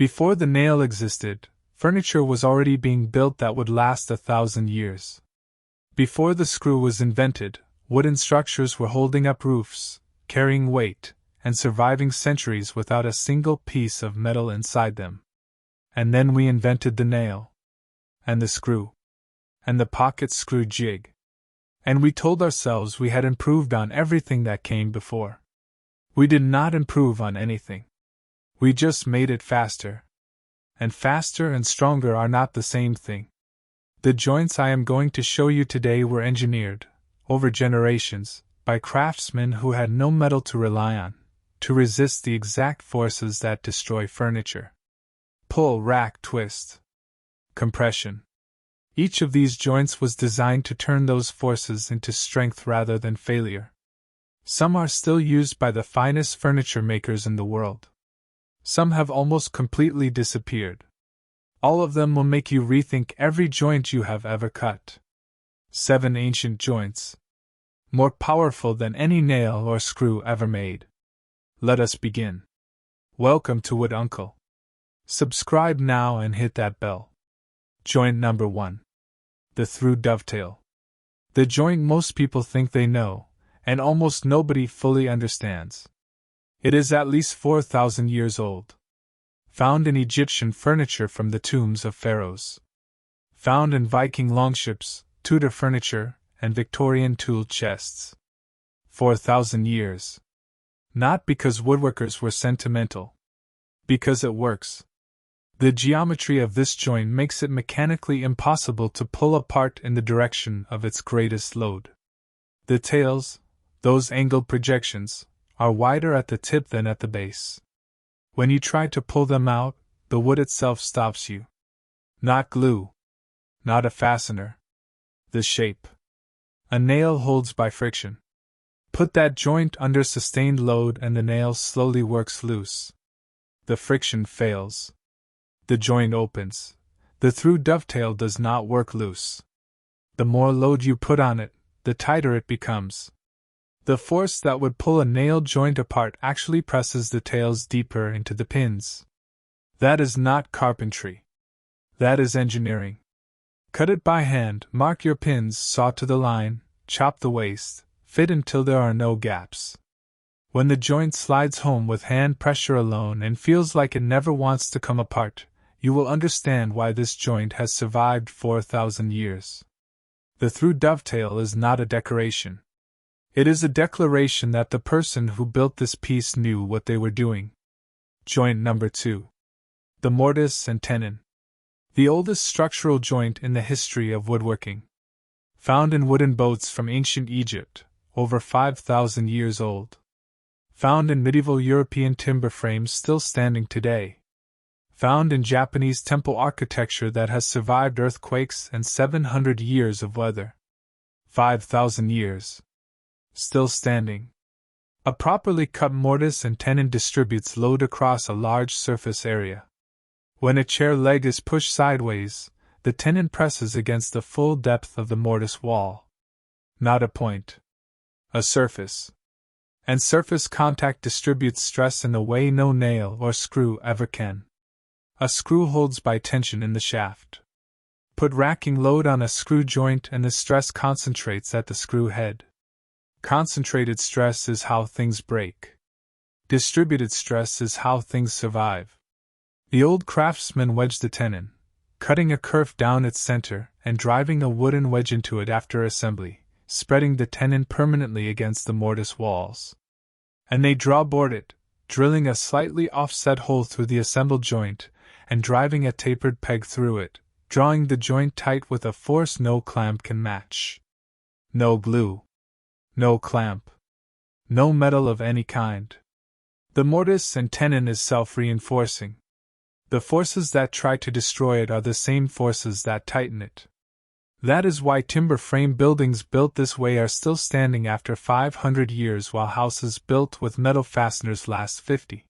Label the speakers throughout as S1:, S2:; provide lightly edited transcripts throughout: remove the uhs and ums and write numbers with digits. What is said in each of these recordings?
S1: Before the nail existed, furniture was already being built that would last 1,000 years. Before the screw was invented, wooden structures were holding up roofs, carrying weight, and surviving centuries without a single piece of metal inside them. And then we invented the nail, and the screw, and the pocket screw jig. And we told ourselves we had improved on everything that came before. We did not improve on anything. We just made it faster. And faster and stronger are not the same thing. The joints I am going to show you today were engineered, over generations, by craftsmen who had no metal to rely on, to resist the exact forces that destroy furniture. Pull, rack, twist. Compression. Each of these joints was designed to turn those forces into strength rather than failure. Some are still used by the finest furniture makers in the world. Some have almost completely disappeared. All of them will make you rethink every joint you have ever cut. 7 ancient joints. More powerful than any nail or screw ever made. Let us begin. Welcome to Wood Uncle. Subscribe now and hit that bell. Joint number 1. The Through Dovetail. The joint most people think they know, and almost nobody fully understands. It is at least 4,000 years old. Found in Egyptian furniture from the tombs of pharaohs. Found in Viking longships, Tudor furniture, and Victorian tool chests. 4,000 years. Not because woodworkers were sentimental. Because it works. The geometry of this joint makes it mechanically impossible to pull apart in the direction of its greatest load. The tails, those angled projections, are wider at the tip than at the base. When you try to pull them out, the wood itself stops you. Not glue. Not a fastener. The shape. A nail holds by friction. Put that joint under sustained load and the nail slowly works loose. The friction fails. The joint opens. The through dovetail does not work loose. The more load you put on it, the tighter it becomes. The force that would pull a nail joint apart actually presses the tails deeper into the pins. That is not carpentry. That is engineering. Cut it by hand, mark your pins, saw to the line, chop the waste, fit until there are no gaps. When the joint slides home with hand pressure alone and feels like it never wants to come apart, you will understand why this joint has survived 4,000 years. The through dovetail is not a decoration. It is a declaration that the person who built this piece knew what they were doing. Joint number 2. The Mortise and Tenon. The oldest structural joint in the history of woodworking. Found in wooden boats from ancient Egypt, over 5,000 years old. Found in medieval European timber frames still standing today. Found in Japanese temple architecture that has survived earthquakes and 700 years of weather. 5,000 years. Still standing. A properly cut mortise and tenon distributes load across a large surface area. When a chair leg is pushed sideways, the tenon presses against the full depth of the mortise wall. Not a point. A surface. And surface contact distributes stress in a way no nail or screw ever can. A screw holds by tension in the shaft. Put racking load on a screw joint and the stress concentrates at the screw head. Concentrated stress is how things break. Distributed stress is how things survive. The old craftsman wedged the tenon, cutting a kerf down its center and driving a wooden wedge into it after assembly, spreading the tenon permanently against the mortise walls. And they drawboard it, drilling a slightly offset hole through the assembled joint, and driving a tapered peg through it, drawing the joint tight with a force no clamp can match. No glue. No clamp. No metal of any kind. The mortise and tenon is self-reinforcing. The forces that try to destroy it are the same forces that tighten it. That is why timber frame buildings built this way are still standing after 500 years while houses built with metal fasteners last 50.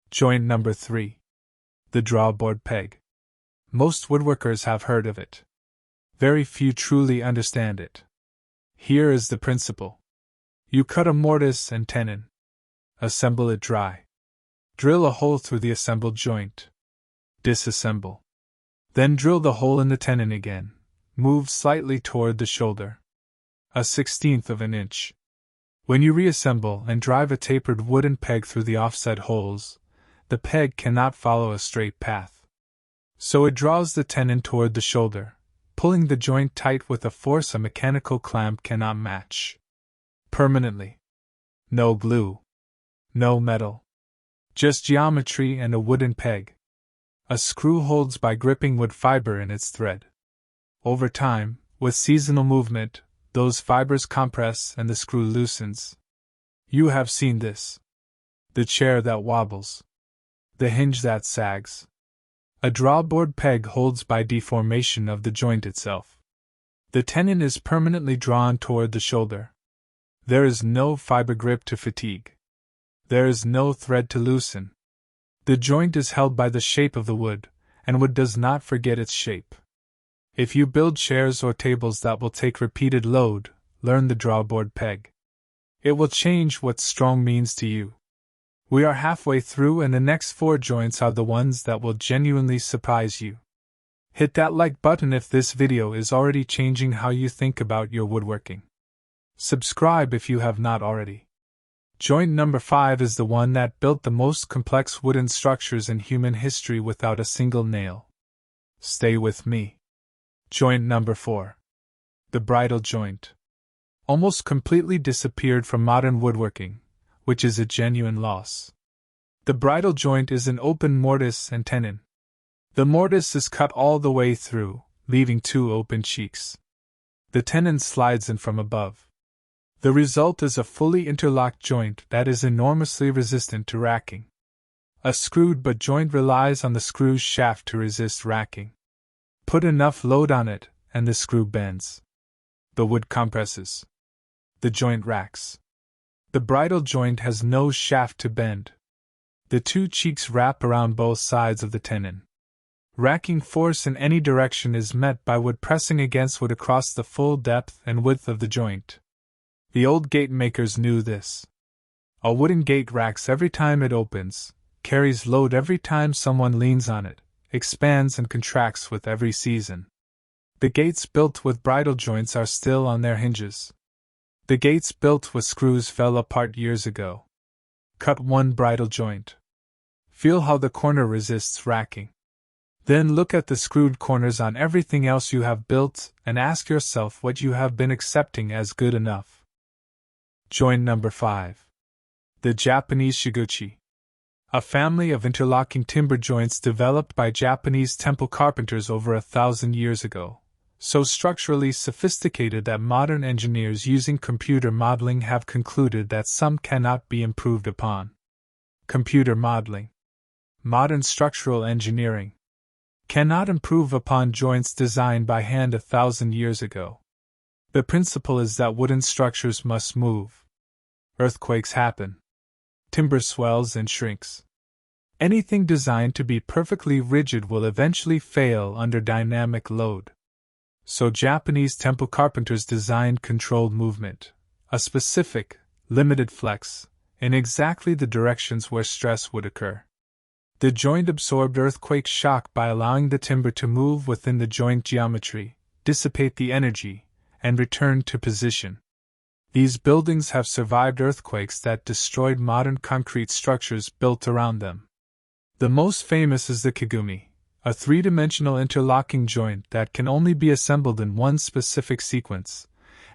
S1: Joint number 3. The Drawbored Peg. Most woodworkers have heard of it. Very few truly understand it. Here is the principle. You cut a mortise and tenon. Assemble it dry. Drill a hole through the assembled joint. Disassemble. Then drill the hole in the tenon again. Move slightly toward the shoulder. 1/16 of an inch. When you reassemble and drive a tapered wooden peg through the offset holes, the peg cannot follow a straight path. So it draws the tenon toward the shoulder, pulling the joint tight with a force a mechanical clamp cannot match. Permanently. No glue. No metal. Just geometry and a wooden peg. A screw holds by gripping wood fiber in its thread. Over time, with seasonal movement, those fibers compress and the screw loosens. You have seen this. The chair that wobbles. The hinge that sags. A drawboard peg holds by deformation of the joint itself. The tenon is permanently drawn toward the shoulder. There is no fiber grip to fatigue. There is no thread to loosen. The joint is held by the shape of the wood, and wood does not forget its shape. If you build chairs or tables that will take repeated load, learn the drawboard peg. It will change what strong means to you. We are halfway through, and the next 4 joints are the ones that will genuinely surprise you. Hit that like button if this video is already changing how you think about your woodworking. Subscribe if you have not already. Joint number 5 is the one that built the most complex wooden structures in human history without a single nail. Stay with me. Joint number 4. The bridal joint. Almost completely disappeared from modern woodworking, which is a genuine loss. The bridal joint is an open mortise and tenon. The mortise is cut all the way through, leaving 2 open cheeks. The tenon slides in from above. The result is a fully interlocked joint that is enormously resistant to racking. A screwed butt joint relies on the screw's shaft to resist racking. Put enough load on it, and the screw bends. The wood compresses. The joint racks. The bridal joint has no shaft to bend. The 2 cheeks wrap around both sides of the tenon. Racking force in any direction is met by wood pressing against wood across the full depth and width of the joint. The old gate makers knew this. A wooden gate racks every time it opens, carries load every time someone leans on it, expands and contracts with every season. The gates built with bridal joints are still on their hinges. The gates built with screws fell apart years ago. Cut one bridal joint. Feel how the corner resists racking. Then look at the screwed corners on everything else you have built and ask yourself what you have been accepting as good enough. Joint number 5. The Japanese shiguchi. A family of interlocking timber joints developed by Japanese temple carpenters over 1,000 years ago, so structurally sophisticated that modern engineers using computer modeling have concluded that some cannot be improved upon. Computer modeling. Modern structural engineering cannot improve upon joints designed by hand 1,000 years ago. The principle is that wooden structures must move. Earthquakes happen. Timber swells and shrinks. Anything designed to be perfectly rigid will eventually fail under dynamic load. So Japanese temple carpenters designed controlled movement, a specific, limited flex, in exactly the directions where stress would occur. The joint absorbed earthquake shock by allowing the timber to move within the joint geometry, dissipate the energy, and return to position. These buildings have survived earthquakes that destroyed modern concrete structures built around them. The most famous is the kigumi, a 3-dimensional interlocking joint that can only be assembled in one specific sequence,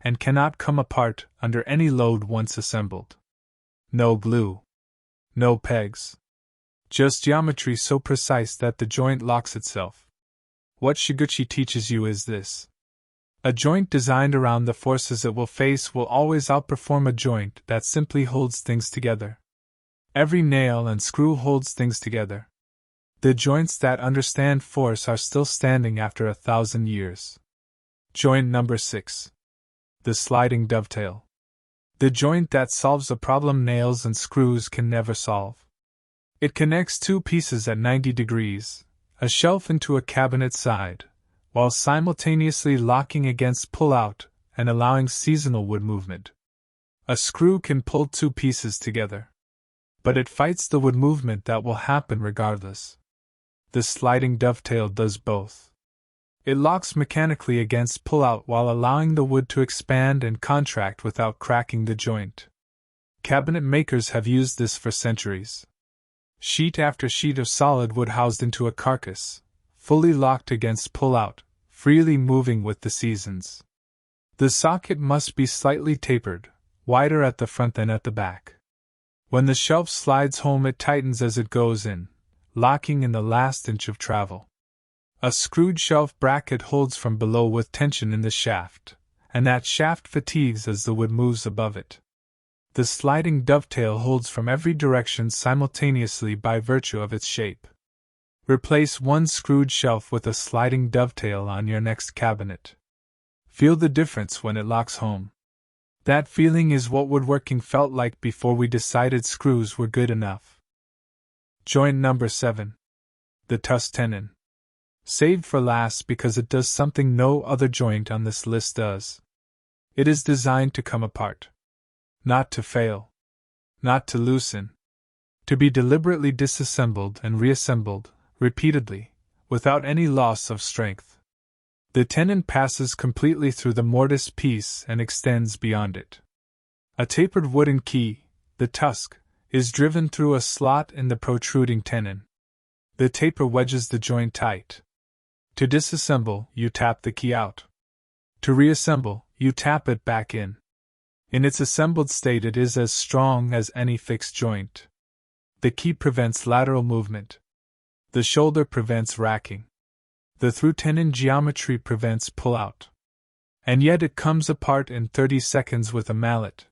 S1: and cannot come apart under any load once assembled. No glue. No pegs. Just geometry so precise that the joint locks itself. What shiguchi teaches you is this. A joint designed around the forces it will face will always outperform a joint that simply holds things together. Every nail and screw holds things together. The joints that understand force are still standing after 1,000 years. Joint number 6. The sliding dovetail. The joint that solves a problem nails and screws can never solve. It connects 2 pieces at 90 degrees, a shelf into a cabinet side, while simultaneously locking against pull-out and allowing seasonal wood movement. A screw can pull 2 pieces together. but it fights the wood movement that will happen regardless. The sliding dovetail does both. It locks mechanically against pull-out while allowing the wood to expand and contract without cracking the joint. Cabinet makers have used this for centuries. Sheet after sheet of solid wood housed into a carcass, fully locked against pull-out, freely moving with the seasons. The socket must be slightly tapered, wider at the front than at the back. When the shelf slides home, it tightens as it goes in, locking in the last inch of travel. A screwed shelf bracket holds from below with tension in the shaft, and that shaft fatigues as the wood moves above it. The sliding dovetail holds from every direction simultaneously by virtue of its shape. Replace one screwed shelf with a sliding dovetail on your next cabinet. Feel the difference when it locks home. That feeling is what woodworking felt like before we decided screws were good enough. Joint number 7. The tusk tenon. Saved for last because it does something no other joint on this list does. It is designed to come apart. Not to fail. Not to loosen. To be deliberately disassembled and reassembled, repeatedly, without any loss of strength. The tenon passes completely through the mortise piece and extends beyond it. A tapered wooden key, the tusk, is driven through a slot in the protruding tenon. The taper wedges the joint tight. To disassemble, you tap the key out. To reassemble, you tap it back in. In its assembled state, it is as strong as any fixed joint. The key prevents lateral movement. The shoulder prevents racking. The through tenon geometry prevents pull-out. And yet it comes apart in 30 seconds with a mallet.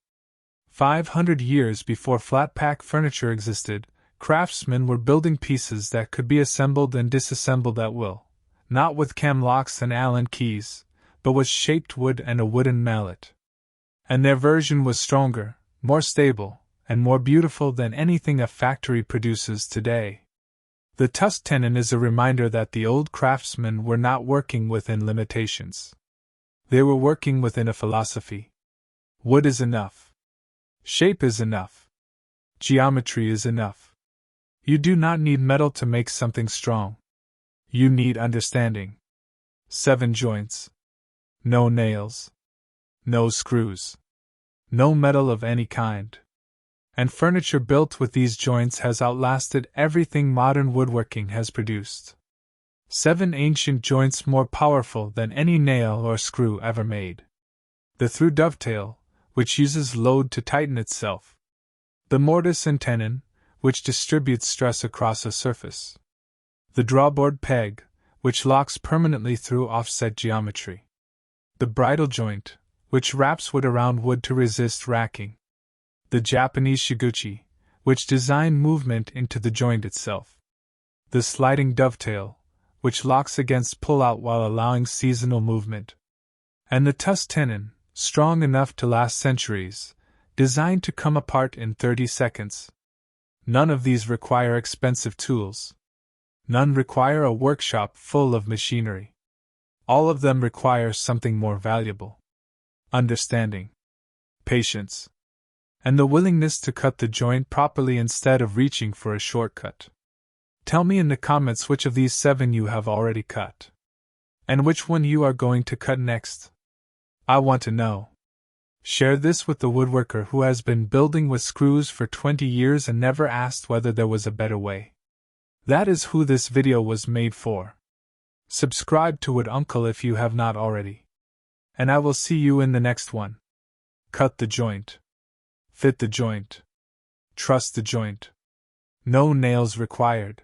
S1: 500 years before flat-pack furniture existed, craftsmen were building pieces that could be assembled and disassembled at will, not with cam locks and Allen keys, but with shaped wood and a wooden mallet. And their version was stronger, more stable, and more beautiful than anything a factory produces today. The tusk tenon is a reminder that the old craftsmen were not working within limitations. They were working within a philosophy. Wood is enough. Shape is enough. Geometry is enough. You do not need metal to make something strong. You need understanding. 7 joints. No nails. No screws. No metal of any kind. And furniture built with these joints has outlasted everything modern woodworking has produced. 7 ancient joints more powerful than any nail or screw ever made. The through dovetail, which uses load to tighten itself. The mortise and tenon, which distributes stress across a surface. The drawbored peg, which locks permanently through offset geometry. The bridal joint, which wraps wood around wood to resist racking. The Japanese shiguchi, which design movement into the joint itself. The sliding dovetail, which locks against pull-out while allowing seasonal movement. And the tusk tenon, strong enough to last centuries, designed to come apart in 30 seconds. None of these require expensive tools. None require a workshop full of machinery. All of them require something more valuable. Understanding. Patience. And the willingness to cut the joint properly instead of reaching for a shortcut. Tell me in the comments which of these 7 you have already cut. And which one you are going to cut next. I want to know. Share this with the woodworker who has been building with screws for 20 years and never asked whether there was a better way. That is who this video was made for. Subscribe to Wood Uncle if you have not already. And I will see you in the next one. Cut the joint. Fit the joint. Trust the joint. No nails required.